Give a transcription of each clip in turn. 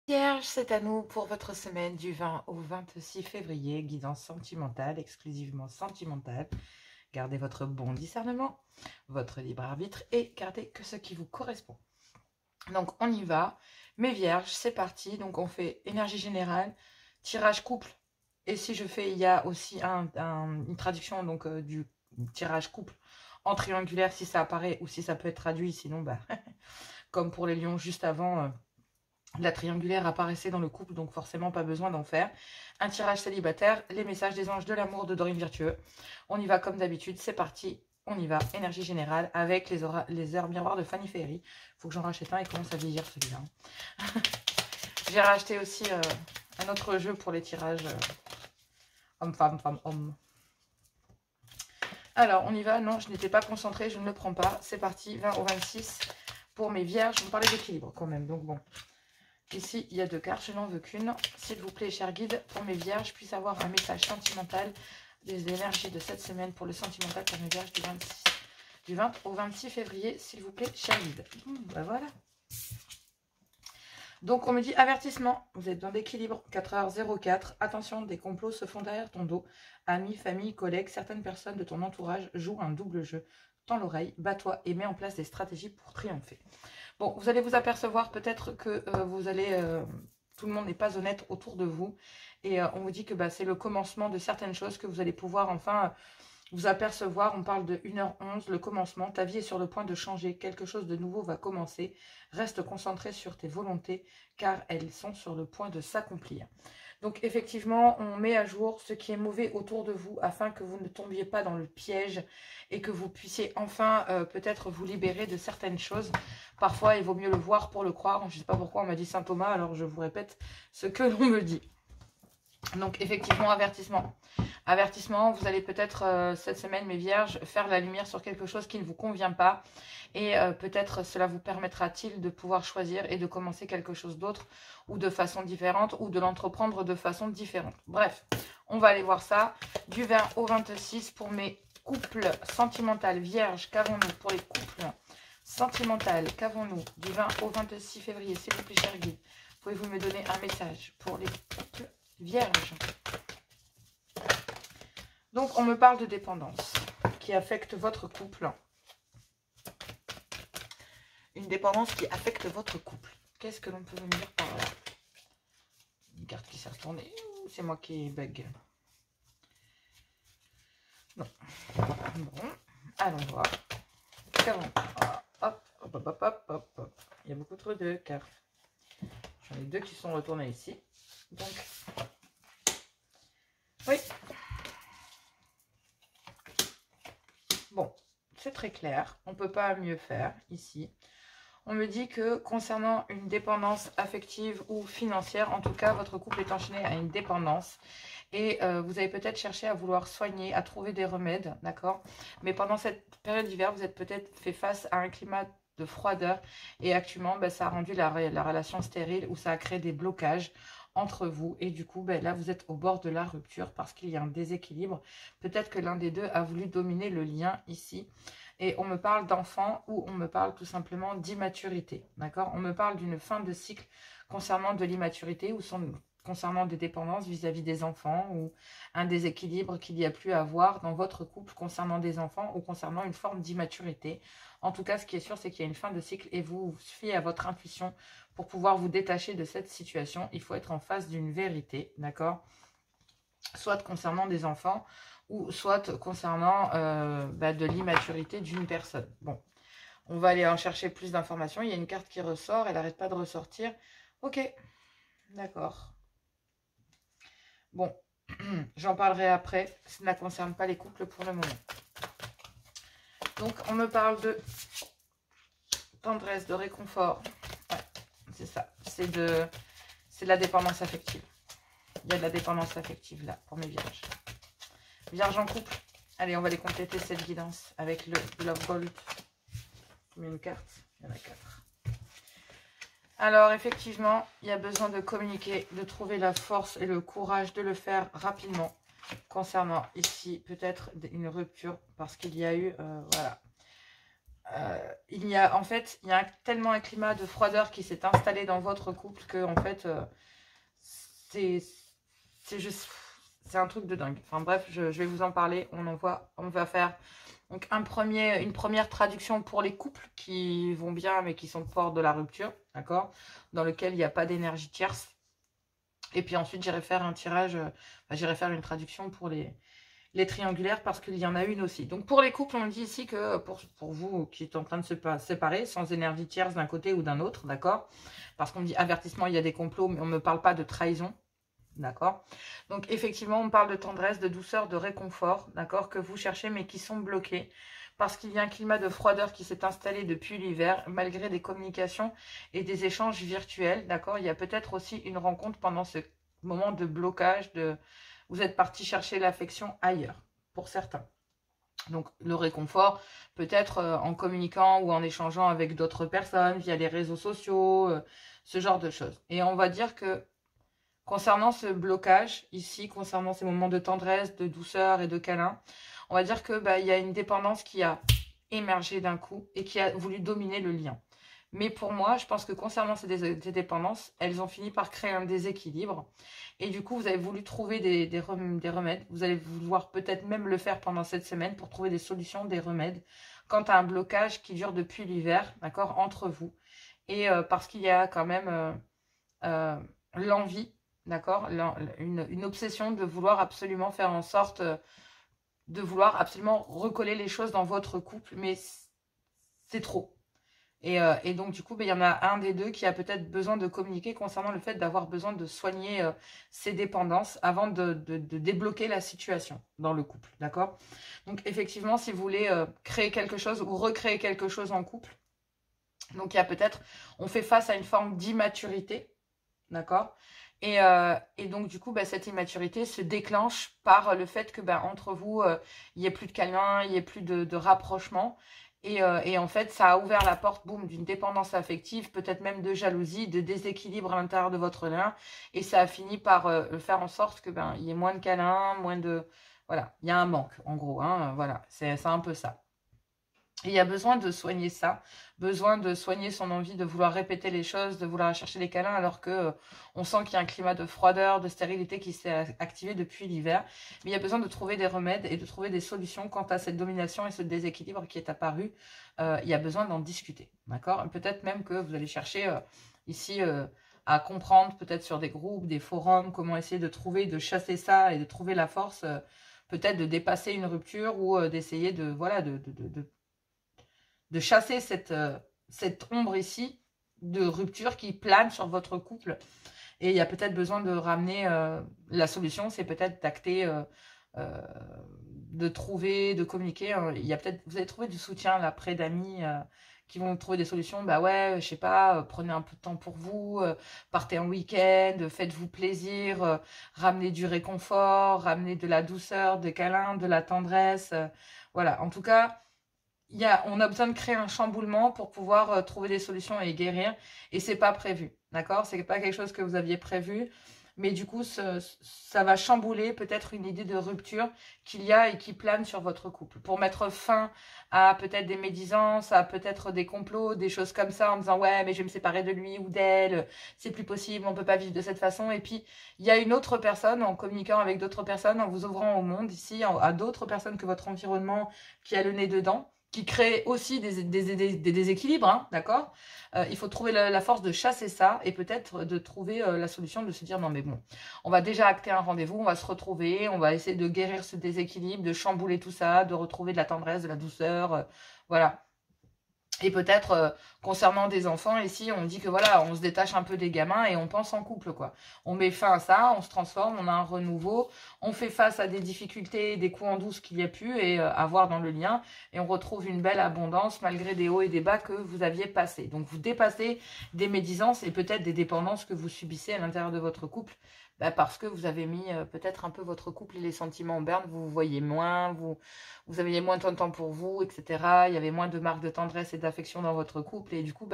Vierge, c'est à nous pour votre semaine du 20 au 26 février, guidance sentimentale, exclusivement sentimentale. Gardez votre bon discernement, votre libre arbitre et gardez que ce qui vous correspond. Donc on y va. Mes vierges, c'est parti. Donc on fait énergie générale, tirage couple. Et si je fais, il y a aussi une traduction donc du tirage couple en triangulaire si ça apparaît ou si ça peut être traduit. Sinon, bah, comme pour les lions juste avant, la triangulaire apparaissait dans le couple, donc forcément pas besoin d'en faire. Un tirage célibataire, les messages des anges de l'amour de Dorine Virtueux. On y va comme d'habitude, c'est parti. On y va, énergie générale, avec les heures miroirs de Fanny Ferry. Faut que j'en rachète un, il commence à vieillir celui-là. J'ai racheté aussi un autre jeu pour les tirages homme-femme, femme-homme. Alors, on y va. Non, je n'étais pas concentrée, je ne le prends pas. C'est parti, 20 au 26 pour mes vierges. On parlait d'équilibre quand même, donc bon. Ici, il y a 2 cartes, je n'en veux qu'une. S'il vous plaît, cher guide, pour mes vierges, puisse avoir un message sentimental des énergies de cette semaine pour le sentimental pour mes vierges du 20 au 26 février, s'il vous plaît, cher guide. Ben voilà. Donc, on me dit avertissement, vous êtes dans l'équilibre, 4h04. Attention, des complots se font derrière ton dos. Amis, famille, collègues, certaines personnes de ton entourage jouent un double jeu. Tends l'oreille, bats-toi et mets en place des stratégies pour triompher. Bon, vous allez vous apercevoir peut-être que tout le monde n'est pas honnête autour de vous. Et on vous dit que c'est le commencement de certaines choses que vous allez pouvoir enfin vous apercevoir. On parle de 1h11, le commencement. Ta vie est sur le point de changer. Quelque chose de nouveau va commencer. Reste concentré sur tes volontés car elles sont sur le point de s'accomplir. Donc effectivement, on met à jour ce qui est mauvais autour de vous afin que vous ne tombiez pas dans le piège et que vous puissiez enfin peut-être vous libérer de certaines choses. Parfois, il vaut mieux le voir pour le croire. Je ne sais pas pourquoi on m'a dit Saint Thomas, alors je vous répète ce que l'on me dit. Donc effectivement, avertissement. Avertissement, vous allez peut-être cette semaine, mes vierges, faire la lumière sur quelque chose qui ne vous convient pas. Et peut-être cela vous permettra-t-il de pouvoir choisir et de commencer quelque chose d'autre ou de façon différente ou de l'entreprendre de façon différente. Bref, on va aller voir ça. Du 20 au 26 pour mes couples sentimentaux vierges. Qu'avons-nous pour les couples sentimentaux? Qu'avons-nous du 20 au 26 février? S'il vous plaît, cher guide, pouvez-vous me donner un message pour les couples vierges? Donc, on me parle de dépendance qui affecte votre couple. Une dépendance qui affecte votre couple. Qu'est-ce que l'on peut me dire par là? Une carte qui s'est retournée. C'est moi qui bug. Non. Bon. Allons voir. Hop, hop, hop, hop, hop, hop. Il y a beaucoup trop de cartes. J'en ai 2 qui sont retournées ici. Donc, oui. Bon, c'est très clair. On ne peut pas mieux faire ici. On me dit que concernant une dépendance affective ou financière, en tout cas, votre couple est enchaîné à une dépendance. Et vous avez peut-être cherché à vouloir soigner, à trouver des remèdes, d'accord? Mais pendant cette période d'hiver, vous êtes peut-être fait face à un climat de froideur. Et actuellement, ça a rendu la relation stérile ou ça a créé des blocages entre vous. Et du coup, là, vous êtes au bord de la rupture parce qu'il y a un déséquilibre. Peut-être que l'un des deux a voulu dominer le lien ici. Et on me parle d'enfant ou on me parle tout simplement d'immaturité, d'accord? On me parle d'une fin de cycle concernant de l'immaturité ou concernant des dépendances vis-à-vis des enfants ou un déséquilibre qu'il y a pu avoir dans votre couple concernant des enfants ou concernant une forme d'immaturité. En tout cas, ce qui est sûr, c'est qu'il y a une fin de cycle et vous fiez à votre intuition pour pouvoir vous détacher de cette situation. Il faut être en face d'une vérité, d'accord? Soit concernant des enfants, ou soit concernant de l'immaturité d'une personne. Bon, on va aller en chercher plus d'informations. Il y a une carte qui ressort, elle n'arrête pas de ressortir. Ok, d'accord. Bon, j'en parlerai après. Ça ne concerne pas les couples pour le moment. Donc, on me parle de tendresse, de réconfort. Ouais, c'est ça. C'est de la dépendance affective. Il y a de la dépendance affective là, pour mes vierges. Vierge en couple. Allez, on va les compléter cette guidance avec le Love Gold. Combien de cartes? Il y en a 4. Alors, effectivement, il y a besoin de communiquer, de trouver la force et le courage de le faire rapidement. Concernant ici, peut-être une rupture parce qu'il y a eu, voilà, en fait, il y a tellement un climat de froideur qui s'est installé dans votre couple que, en fait, c'est juste, c'est un truc de dingue. Enfin bref, je vais vous en parler. On va faire donc une première traduction pour les couples qui vont bien mais qui sont forts de la rupture, d'accord, dans lequel il n'y a pas d'énergie tierce. Et puis ensuite, j'irai faire un tirage, j'irai faire une traduction pour les triangulaires parce qu'il y en a une aussi. Donc pour les couples, on dit ici que pour vous qui êtes en train de se séparer, sans énergie tierce d'un côté ou d'un autre, d'accord, parce qu'on me dit avertissement, il y a des complots, mais on ne me parle pas de trahison, d'accord. Donc effectivement, on parle de tendresse, de douceur, de réconfort, d'accord, que vous cherchez mais qui sont bloqués parce qu'il y a un climat de froideur qui s'est installé depuis l'hiver, malgré des communications et des échanges virtuels, d'accord. Il y a peut-être aussi une rencontre pendant ce moment de blocage, vous êtes parti chercher l'affection ailleurs, pour certains. Donc le réconfort, peut-être en communiquant ou en échangeant avec d'autres personnes, via les réseaux sociaux, ce genre de choses. Et on va dire que concernant ce blocage, ici, concernant ces moments de tendresse, de douceur et de câlin, on va dire que y a une dépendance qui a émergé d'un coup et qui a voulu dominer le lien. Mais pour moi, je pense que concernant ces dépendances, elles ont fini par créer un déséquilibre. Et du coup, vous avez voulu trouver des remèdes. Vous allez vouloir peut-être même le faire pendant cette semaine pour trouver des solutions, des remèdes, quant à un blocage qui dure depuis l'hiver, d'accord, entre vous. Et parce qu'il y a quand même l'envie, d'accord, une obsession de vouloir absolument faire en sorte de vouloir absolument recoller les choses dans votre couple, mais c'est trop. Et donc, du coup, il y en a un des deux qui a peut-être besoin de communiquer concernant le fait d'avoir besoin de soigner ses dépendances avant de débloquer la situation dans le couple, d'accord? Donc, effectivement, si vous voulez créer quelque chose ou recréer quelque chose en couple, donc il y a peut-être, on fait face à une forme d'immaturité, d'accord? Et donc, du coup, cette immaturité se déclenche par le fait que entre vous, il n'y ait plus de câlin, il n'y ait plus de rapprochement. Et en fait, ça a ouvert la porte, boum, d'une dépendance affective, peut-être même de jalousie, de déséquilibre à l'intérieur de votre lien. Et ça a fini par faire en sorte que il y ait moins de câlins, moins de... Voilà, il y a un manque, en gros. Hein, voilà, c'est un peu ça. Et il y a besoin de soigner ça, besoin de soigner son envie de vouloir répéter les choses, de vouloir chercher les câlins, alors que on sent qu'il y a un climat de froideur, de stérilité qui s'est activé depuis l'hiver. Mais il y a besoin de trouver des remèdes et de trouver des solutions quant à cette domination et ce déséquilibre qui est apparu. Il y a besoin d'en discuter, d'accord? Peut-être même que vous allez chercher ici à comprendre, peut-être sur des groupes, des forums, comment essayer de trouver, de chasser ça et de trouver la force, peut-être de dépasser une rupture ou d'essayer de, voilà, de chasser cette ombre ici de rupture qui plane sur votre couple. Et il y a peut-être besoin de ramener la solution, c'est peut-être d'acter, de trouver, de communiquer. Il y a peut-être, vous allez trouver du soutien là près d'amis qui vont trouver des solutions. Bah ouais, je sais pas, prenez un peu de temps pour vous, partez en week-end, faites-vous plaisir, ramenez du réconfort, ramenez de la douceur, des câlins, de la tendresse. Voilà, en tout cas, on a besoin de créer un chamboulement pour pouvoir trouver des solutions et guérir. Et c'est pas prévu, d'accord? C'est pas quelque chose que vous aviez prévu. Mais du coup, ça va chambouler peut-être une idée de rupture qu'il y a et qui plane sur votre couple. Pour mettre fin à peut-être des médisances, à peut-être des complots, des choses comme ça, en disant « Ouais, mais je vais me séparer de lui ou d'elle, c'est plus possible, on peut pas vivre de cette façon. » Et puis, il y a une autre personne, en communiquant avec d'autres personnes, en vous ouvrant au monde ici, à d'autres personnes que votre environnement qui a le nez dedans, qui crée aussi des déséquilibres, hein, d'accord? Il faut trouver la force de chasser ça et peut-être de trouver la solution de se dire non mais bon, on va déjà acter un rendez-vous, on va se retrouver, on va essayer de guérir ce déséquilibre, de chambouler tout ça, de retrouver de la tendresse, de la douceur, voilà. Et peut-être, concernant des enfants, ici, on dit que voilà, on se détache un peu des gamins et on pense en couple, quoi. On met fin à ça, on se transforme, on a un renouveau, on fait face à des difficultés, des coups en douce qu'il y a pu et à voir dans le lien. Et on retrouve une belle abondance malgré des hauts et des bas que vous aviez passés. Donc, vous dépassez des médisances et peut-être des dépendances que vous subissez à l'intérieur de votre couple. Parce que vous avez mis peut-être un peu votre couple et les sentiments en berne, vous vous voyez moins, vous aviez moins de temps pour vous, etc. Il y avait moins de marques de tendresse et d'affection dans votre couple. Et du coup,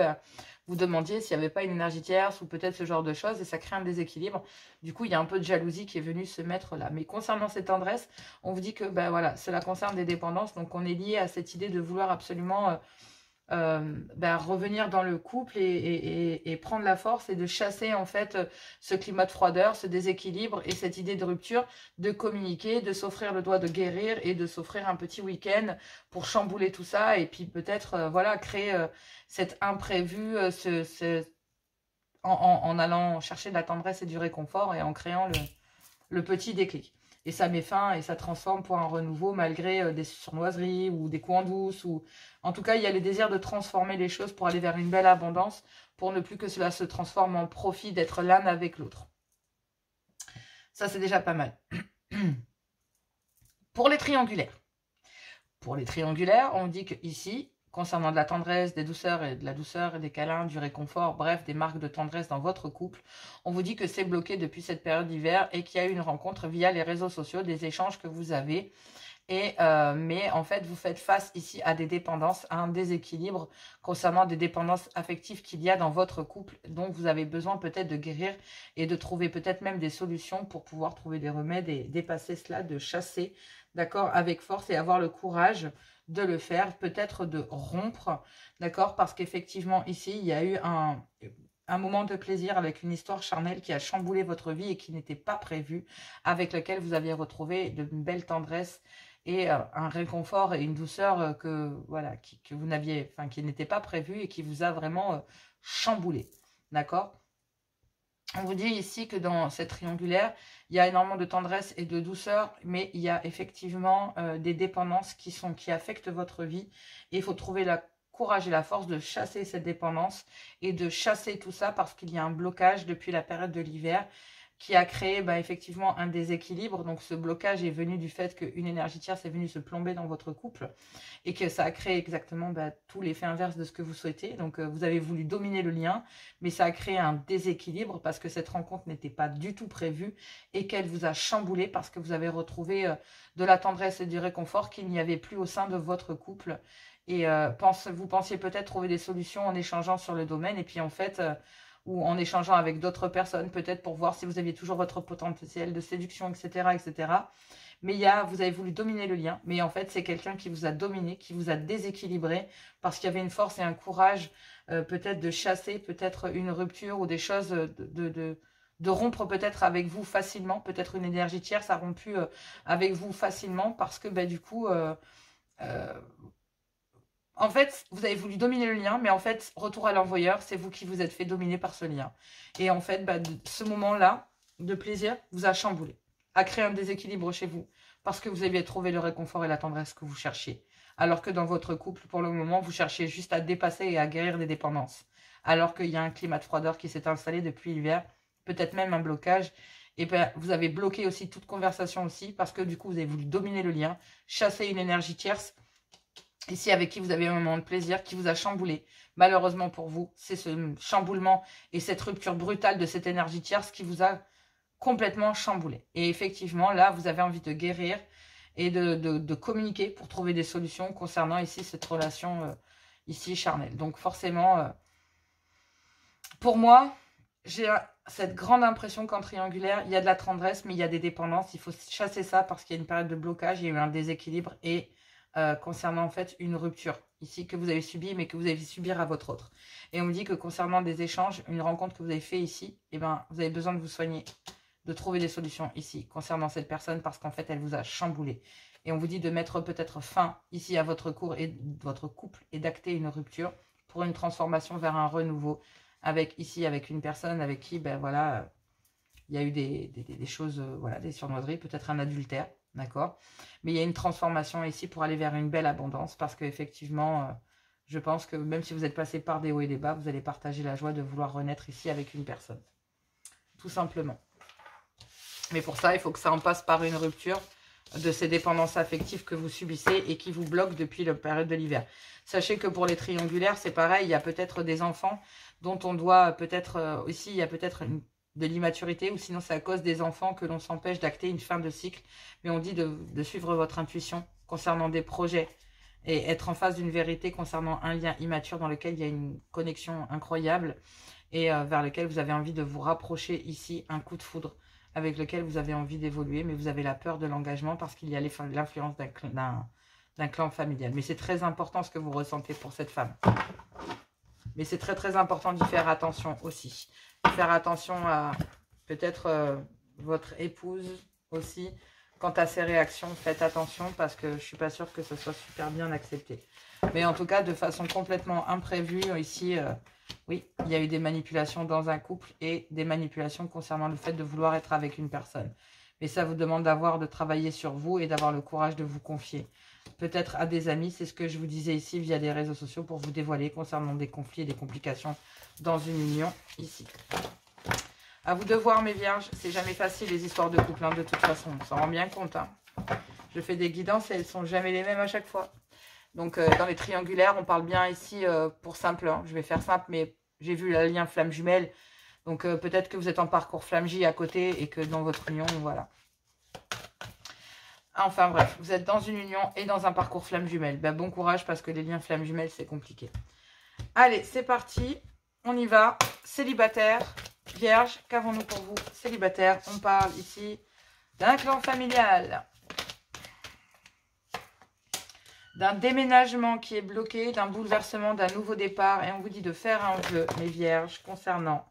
vous demandiez s'il n'y avait pas une énergie tierce ou peut-être ce genre de choses. Et ça crée un déséquilibre. Du coup, il y a un peu de jalousie qui est venue se mettre là. Mais concernant cette tendresse, on vous dit que voilà, cela concerne des dépendances. Donc, on est lié à cette idée de vouloir absolument revenir dans le couple et prendre la force et de chasser en fait ce climat de froideur, ce déséquilibre et cette idée de rupture, de communiquer, de s'offrir le droit de guérir et de s'offrir un petit week-end pour chambouler tout ça et puis peut-être voilà créer cet imprévu en allant chercher de la tendresse et du réconfort et en créant le petit déclic. Et ça met fin et ça transforme pour un renouveau malgré des sournoiseries ou des coups en douce. Ou... En tout cas, il y a le désir de transformer les choses pour aller vers une belle abondance, pour ne plus que cela se transforme en profit d'être l'un avec l'autre. Ça, c'est déjà pas mal. Pour les triangulaires. Pour les triangulaires, on dit qu'ici, concernant de la tendresse, des douceurs et de la douceur, des câlins, du réconfort, bref, des marques de tendresse dans votre couple, on vous dit que c'est bloqué depuis cette période d'hiver et qu'il y a eu une rencontre via les réseaux sociaux, des échanges que vous avez. Mais en fait, vous faites face ici à des dépendances, à un déséquilibre concernant des dépendances affectives qu'il y a dans votre couple. Donc, vous avez besoin peut-être de guérir et de trouver peut-être même des solutions pour pouvoir trouver des remèdes et dépasser cela, de chasser, d'accord, avec force et avoir le courage de le faire, peut-être de rompre, d'accord, parce qu'effectivement, ici, il y a eu un moment de plaisir avec une histoire charnelle qui a chamboulé votre vie et qui n'était pas prévue, avec lequel vous aviez retrouvé de belles tendresses et un réconfort et une douceur que voilà que vous n'aviez, enfin qui n'était pas prévu et qui vous a vraiment chamboulé, d'accord. On vous dit ici que dans cette triangulaire, il y a énormément de tendresse et de douceur, mais il y a effectivement des dépendances qui affectent votre vie et il faut trouver le courage et la force de chasser cette dépendance et de chasser tout ça parce qu'il y a un blocage depuis la période de l'hiver qui a créé effectivement un déséquilibre. Donc ce blocage est venu du fait qu'une énergie tierce est venue se plomber dans votre couple et que ça a créé exactement tout l'effet inverse de ce que vous souhaitez. Donc vous avez voulu dominer le lien, mais ça a créé un déséquilibre parce que cette rencontre n'était pas du tout prévue et qu'elle vous a chamboulé parce que vous avez retrouvé de la tendresse et du réconfort qu'il n'y avait plus au sein de votre couple. Et vous pensiez peut-être trouver des solutions en échangeant sur le domaine et puis en fait... ou en échangeant avec d'autres personnes, peut-être pour voir si vous aviez toujours votre potentiel de séduction, etc. etc. Mais vous avez voulu dominer le lien, mais en fait, c'est quelqu'un qui vous a dominé, qui vous a déséquilibré, parce qu'il y avait une force et un courage, peut-être de chasser, peut-être une rupture ou des choses, de rompre peut-être avec vous facilement, peut-être une énergie tierce a rompu avec vous facilement, parce que du coup... en fait, vous avez voulu dominer le lien, mais en fait, retour à l'envoyeur, c'est vous qui vous êtes fait dominer par ce lien. Et en fait, ce moment-là de plaisir vous a chamboulé, a créé un déséquilibre chez vous, parce que vous aviez trouvé le réconfort et la tendresse que vous cherchiez. Alors que dans votre couple, pour le moment, vous cherchez juste à dépasser et à guérir des dépendances. Alors qu'il y a un climat de froideur qui s'est installé depuis l'hiver, peut-être même un blocage. Et vous avez bloqué aussi toute conversation aussi, parce que du coup, vous avez voulu dominer le lien, chasser une énergie tierce, ici avec qui vous avez un moment de plaisir, qui vous a chamboulé. Malheureusement pour vous, c'est ce chamboulement et cette rupture brutale de cette énergie tierce qui vous a complètement chamboulé. Et effectivement, là, vous avez envie de guérir et de communiquer pour trouver des solutions concernant ici cette relation ici charnelle. Donc forcément, pour moi, j'ai cette grande impression qu'en triangulaire, il y a de la tendresse, mais il y a des dépendances. Il faut chasser ça parce qu'il y a une période de blocage, il y a eu un déséquilibre et... concernant en fait une rupture ici que vous avez subie mais que vous avez subir à votre autre. Et on me dit que concernant des échanges, une rencontre que vous avez fait ici, vous avez besoin de vous soigner, de trouver des solutions ici concernant cette personne parce qu'en fait elle vous a chamboulé. Et on vous dit de mettre peut-être fin ici à votre couple et d'acter une rupture pour une transformation vers un renouveau avec une personne avec qui voilà, il y a eu des choses, voilà, des surnoiseries, peut-être un adultère. D'accord. Mais il y a une transformation ici pour aller vers une belle abondance parce qu'effectivement, je pense que même si vous êtes passé par des hauts et des bas, vous allez partager la joie de vouloir renaître ici avec une personne. Tout simplement. Mais pour ça, il faut que ça en passe par une rupture de ces dépendances affectives que vous subissez et qui vous bloquent depuis la période de l'hiver. Sachez que pour les triangulaires, c'est pareil, il y a peut-être des enfants dont on doit peut-être... ici, il y a peut-être de l'immaturité, ou sinon c'est à cause des enfants que l'on s'empêche d'acter une fin de cycle. Mais on dit de suivre votre intuition concernant des projets et être en face d'une vérité concernant un lien immature dans lequel il y a une connexion incroyable et vers lequel vous avez envie de vous rapprocher ici, un coup de foudre avec lequel vous avez envie d'évoluer, mais vous avez la peur de l'engagement parce qu'il y a l'influence d'un clan familial. Mais c'est très important ce que vous ressentez pour cette femme. Mais c'est très très important d'y faire attention aussi. Faire attention à peut-être votre épouse aussi. Quant à ses réactions, faites attention parce que je ne suis pas sûre que ce soit super bien accepté. Mais en tout cas, de façon complètement imprévue, ici, oui, il y a eu des manipulations dans un couple et des manipulations concernant le fait de vouloir être avec une personne. Mais ça vous demande de travailler sur vous et d'avoir le courage de vous confier. Peut-être à des amis, c'est ce que je vous disais ici via les réseaux sociaux pour vous dévoiler concernant des conflits et des complications dans une union ici. À vous de voir mes vierges, c'est jamais facile les histoires de couple, hein, de toute façon, on s'en rend bien compte. Hein. Je fais des guidances et elles sont jamais les mêmes à chaque fois. Donc dans les triangulaires, on parle bien ici pour simple, hein. Je vais faire simple, mais j'ai vu le lien flamme jumelle. Donc peut-être que vous êtes en parcours flamme J à côté et que dans votre union, voilà. Enfin bref, vous êtes dans une union et dans un parcours flamme jumelle. Ben, bon courage parce que les liens flamme jumelle, c'est compliqué. Allez, c'est parti, on y va. Célibataire. Vierge, qu'avons-nous pour vous? Célibataire, on parle ici d'un clan familial, d'un déménagement qui est bloqué, d'un bouleversement, d'un nouveau départ. Et on vous dit de faire un vœu, mes vierges, concernant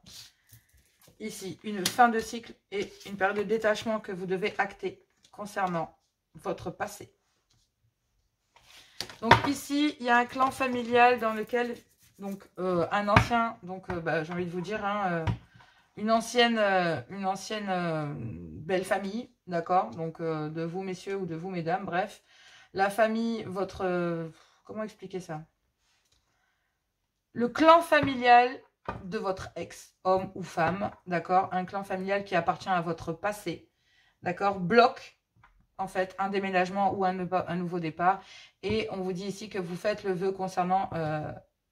ici une fin de cycle et une période de détachement que vous devez acter concernant votre passé. Donc ici, il y a un clan familial dans lequel, donc un ancien, donc j'ai envie de vous dire, hein, une ancienne belle famille, d'accord, donc de vous messieurs ou de vous mesdames, bref, la famille, votre, comment expliquer ça, le clan familial de votre ex, homme ou femme, d'accord, un clan familial qui appartient à votre passé, d'accord, bloque en fait un déménagement ou un nouveau départ, et on vous dit ici que vous faites le vœu concernant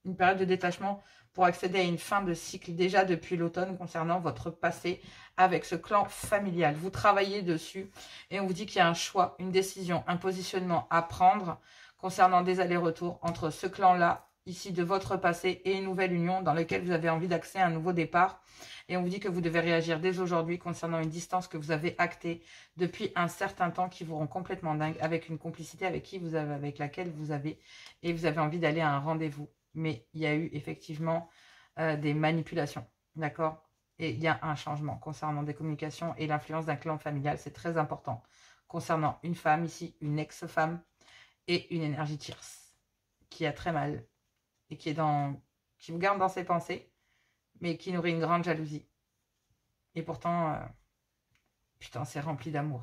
une période de détachement pour accéder à une fin de cycle déjà depuis l'automne concernant votre passé avec ce clan familial. Vous travaillez dessus et on vous dit qu'il y a un choix, une décision, un positionnement à prendre concernant des allers-retours entre ce clan-là, ici de votre passé, et une nouvelle union dans laquelle vous avez envie d'accéder à un nouveau départ. Et on vous dit que vous devez réagir dès aujourd'hui concernant une distance que vous avez actée depuis un certain temps qui vous rend complètement dingue, avec une complicité avec laquelle vous avez envie d'aller à un rendez-vous. Mais il y a eu effectivement des manipulations, d'accord? Et il y a un changement concernant des communications et l'influence d'un clan familial, c'est très important. Concernant une femme ici, une ex-femme et une énergie tierce qui a très mal et qui vous garde dans ses pensées, mais qui nourrit une grande jalousie. Et pourtant, putain, c'est rempli d'amour.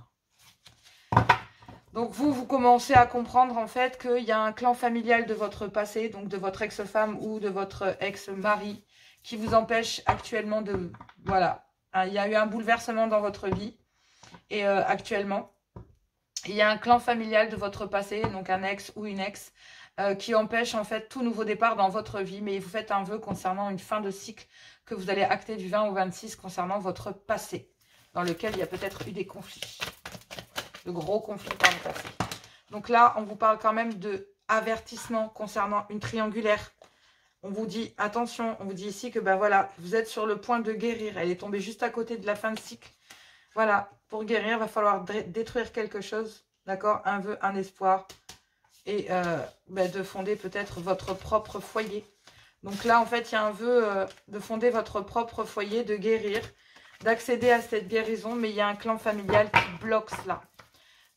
Donc vous commencez à comprendre en fait qu'il y a un clan familial de votre passé, donc de votre ex-femme ou de votre ex-mari, qui vous empêche actuellement de... Voilà, il y a eu un bouleversement dans votre vie. Et actuellement, il y a un clan familial de votre passé, donc un ex ou une ex, qui empêche en fait tout nouveau départ dans votre vie. Mais vous faites un vœu concernant une fin de cycle que vous allez acter du 20 au 26 concernant votre passé, dans lequel il y a peut-être eu des conflits. De gros conflits par le passé. Donc là, on vous parle quand même de avertissement concernant une triangulaire. On vous dit, attention, on vous dit ici que ben voilà, vous êtes sur le point de guérir. Elle est tombée juste à côté de la fin de cycle. Voilà, pour guérir, il va falloir détruire quelque chose, d'accord? Un vœu, un espoir. Et de fonder peut-être votre propre foyer. Donc là, en fait, il y a un vœu de fonder votre propre foyer, de guérir, d'accéder à cette guérison. Mais il y a un clan familial qui bloque cela.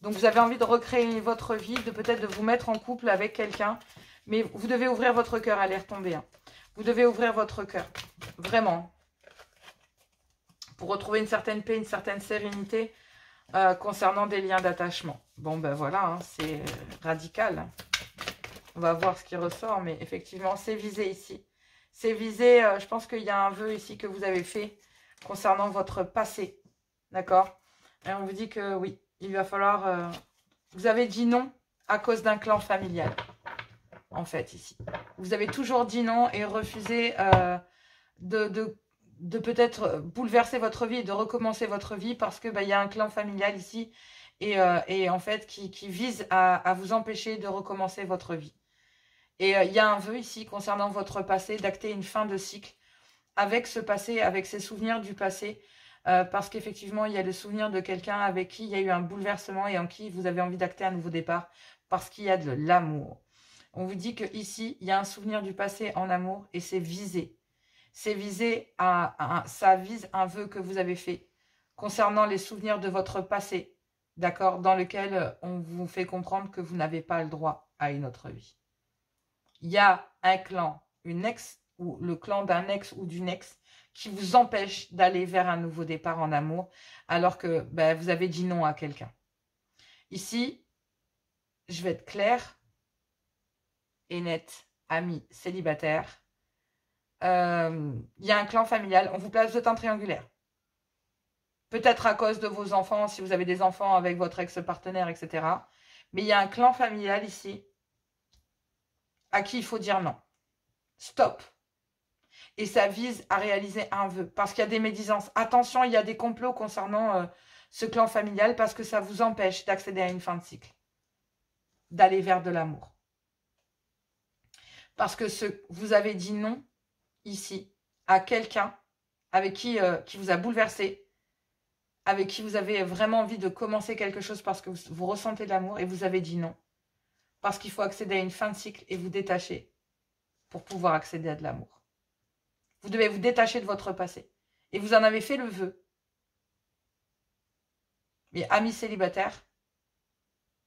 Donc, vous avez envie de recréer votre vie, de peut-être de vous mettre en couple avec quelqu'un. Mais vous devez ouvrir votre cœur, elle est retombée. Hein. Vous devez ouvrir votre cœur. Vraiment. Pour retrouver une certaine paix, une certaine sérénité concernant des liens d'attachement. Bon, ben voilà, hein, c'est radical. On va voir ce qui ressort. Mais effectivement, c'est visé ici. C'est visé, je pense qu'il y a un vœu ici que vous avez fait concernant votre passé. D'accord? Et on vous dit que oui. Il va falloir... vous avez dit non à cause d'un clan familial, en fait, ici. Vous avez toujours dit non et refusé de peut-être bouleverser votre vie et de recommencer votre vie parce que y a un clan familial ici et en fait, qui vise à vous empêcher de recommencer votre vie. Et il y a un vœu ici concernant votre passé d'acter une fin de cycle avec ce passé, avec ces souvenirs du passé, parce qu'effectivement, il y a le souvenir de quelqu'un avec qui il y a eu un bouleversement et en qui vous avez envie d'acter un nouveau départ, parce qu'il y a de l'amour. On vous dit qu'ici, il y a un souvenir du passé en amour et c'est visé. C'est visé ça vise un vœu que vous avez fait concernant les souvenirs de votre passé, d'accord, dans lequel on vous fait comprendre que vous n'avez pas le droit à une autre vie. Il y a un clan, une ex, ou le clan d'un ex ou d'une ex qui vous empêche d'aller vers un nouveau départ en amour, alors que vous avez dit non à quelqu'un. Ici, je vais être claire et nette, amis célibataires. Il y a un clan familial, on vous place, vous êtes un triangulaire. Peut-être à cause de vos enfants, si vous avez des enfants avec votre ex-partenaire, etc. Mais il y a un clan familial ici à qui il faut dire non. Stop. Et ça vise à réaliser un vœu. Parce qu'il y a des médisances. Attention, il y a des complots concernant ce clan familial parce que ça vous empêche d'accéder à une fin de cycle. D'aller vers de l'amour. Parce que vous avez dit non ici à quelqu'un avec qui vous a bouleversé, avec qui vous avez vraiment envie de commencer quelque chose parce que vous ressentez de l'amour et vous avez dit non. Parce qu'il faut accéder à une fin de cycle et vous détacher pour pouvoir accéder à de l'amour. Vous devez vous détacher de votre passé. Et vous en avez fait le vœu. Mais amis célibataires,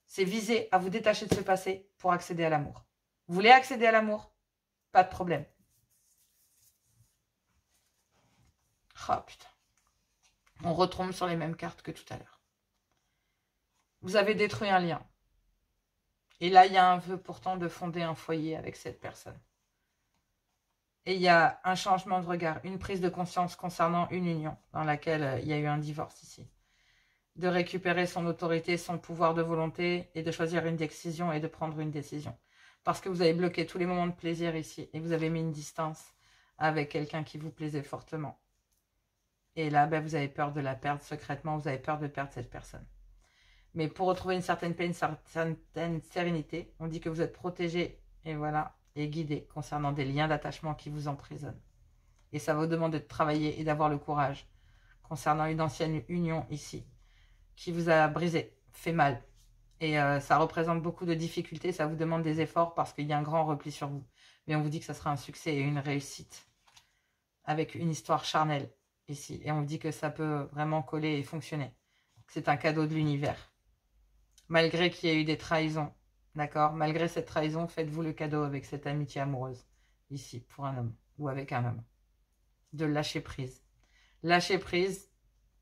c'est viser à vous détacher de ce passé pour accéder à l'amour. Vous voulez accéder à l'amour? Pas de problème. Oh putain. On retombe sur les mêmes cartes que tout à l'heure. Vous avez détruit un lien. Et là, il y a un vœu pourtant de fonder un foyer avec cette personne. Et il y a un changement de regard, une prise de conscience concernant une union dans laquelle il y a eu un divorce ici. De récupérer son autorité, son pouvoir de volonté et de choisir une décision et de prendre une décision. Parce que vous avez bloqué tous les moments de plaisir ici et vous avez mis une distance avec quelqu'un qui vous plaisait fortement. Et là, vous avez peur de la perdre secrètement, vous avez peur de perdre cette personne. Mais pour retrouver une certaine paix, une certaine sérénité, on dit que vous êtes protégé et voilà, et guidé concernant des liens d'attachement qui vous emprisonnent. Et ça vous demande de travailler et d'avoir le courage concernant une ancienne union ici qui vous a brisé, fait mal. Et ça représente beaucoup de difficultés, ça vous demande des efforts parce qu'il y a un grand repli sur vous. Mais on vous dit que ça sera un succès et une réussite avec une histoire charnelle ici. Et on vous dit que ça peut vraiment coller et fonctionner. C'est un cadeau de l'univers. Malgré qu'il y ait eu des trahisons, d'accord? Malgré cette trahison, faites-vous le cadeau avec cette amitié amoureuse, ici, pour un homme ou avec un homme. De lâcher prise. Lâcher prise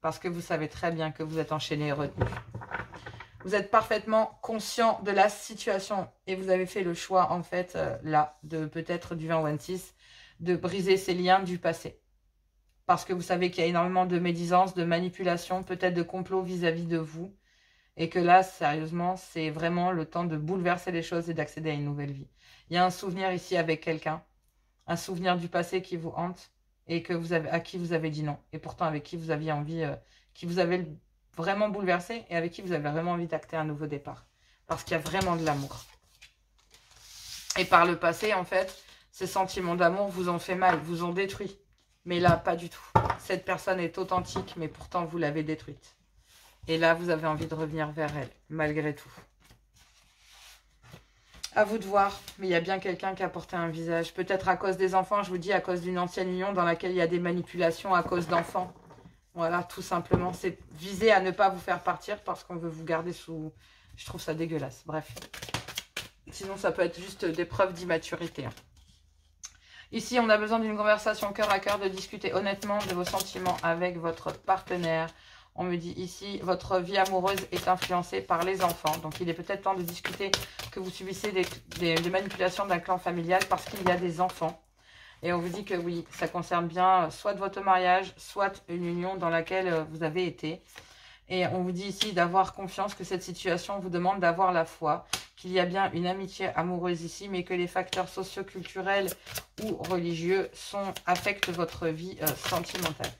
parce que vous savez très bien que vous êtes enchaîné et retenu. Vous êtes parfaitement conscient de la situation et vous avez fait le choix, en fait, là, de peut-être du 20-26, de briser ces liens du passé. Parce que vous savez qu'il y a énormément de médisance, de manipulation, peut-être de complot vis-à-vis de vous. Et que là, sérieusement, c'est vraiment le temps de bouleverser les choses et d'accéder à une nouvelle vie. Il y a un souvenir ici avec quelqu'un, un souvenir du passé qui vous hante et à qui vous avez dit non. Et pourtant avec qui vous aviez envie, qui vous avez vraiment bouleversé et avec qui vous avez vraiment envie d'acter un nouveau départ. Parce qu'il y a vraiment de l'amour. Et par le passé, en fait, ces sentiments d'amour vous ont fait mal, vous ont détruit. Mais là, pas du tout. Cette personne est authentique, mais pourtant vous l'avez détruite. Et là, vous avez envie de revenir vers elle, malgré tout. À vous de voir, mais il y a bien quelqu'un qui a porté un visage. Peut-être à cause des enfants, je vous dis, à cause d'une ancienne union dans laquelle il y a des manipulations à cause d'enfants. Voilà, tout simplement. C'est viser à ne pas vous faire partir parce qu'on veut vous garder sous... Je trouve ça dégueulasse, bref. Sinon, ça peut être juste des preuves d'immaturité. Ici, on a besoin d'une conversation cœur à cœur, de discuter honnêtement de vos sentiments avec votre partenaire. On me dit ici, votre vie amoureuse est influencée par les enfants. Donc, il est peut-être temps de discuter que vous subissez des manipulations d'un clan familial parce qu'il y a des enfants. Et on vous dit que oui, ça concerne bien soit de votre mariage, soit une union dans laquelle vous avez été. Et on vous dit ici d'avoir confiance que cette situation vous demande d'avoir la foi, qu'il y a bien une amitié amoureuse ici, mais que les facteurs socio-culturels ou religieux affectent votre vie sentimentale.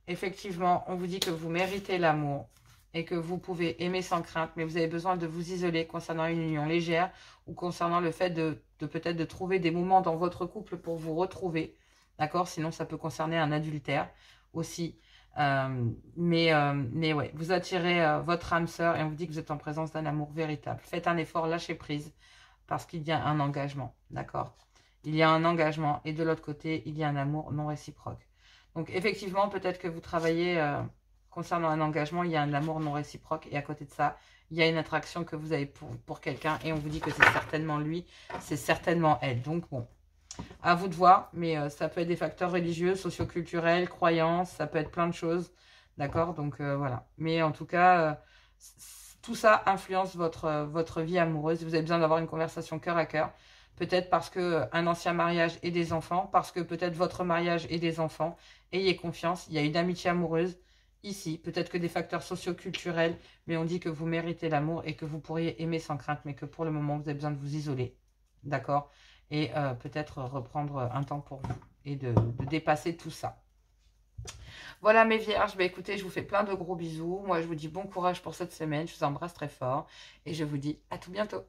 Effectivement, on vous dit que vous méritez l'amour et que vous pouvez aimer sans crainte, mais vous avez besoin de vous isoler concernant une union légère ou concernant le fait de peut-être de trouver des moments dans votre couple pour vous retrouver, d'accord? Sinon, ça peut concerner un adultère aussi. Mais ouais, vous attirez votre âme sœur et on vous dit que vous êtes en présence d'un amour véritable. Faites un effort, lâchez prise parce qu'il y a un engagement, d'accord? Il y a un engagement et de l'autre côté, il y a un amour non réciproque. Donc effectivement, peut-être que vous travaillez concernant un engagement, il y a un amour non réciproque et à côté de ça, il y a une attraction que vous avez pour quelqu'un et on vous dit que c'est certainement lui, c'est certainement elle. Donc bon, à vous de voir, mais ça peut être des facteurs religieux, socioculturels, croyances, ça peut être plein de choses, d'accord? Donc voilà. Mais en tout cas, tout ça influence votre vie amoureuse. Vous avez besoin d'avoir une conversation cœur à cœur. Peut-être parce que un ancien mariage et des enfants, parce que peut-être votre mariage et des enfants. Ayez confiance, il y a une amitié amoureuse ici. Peut-être que des facteurs socioculturels, mais on dit que vous méritez l'amour et que vous pourriez aimer sans crainte, mais que pour le moment, vous avez besoin de vous isoler, d'accord? Et peut-être reprendre un temps pour vous et de dépasser tout ça. Voilà mes vierges, bah, écoutez, je vous fais plein de gros bisous. Moi, je vous dis bon courage pour cette semaine. Je vous embrasse très fort et je vous dis à tout bientôt.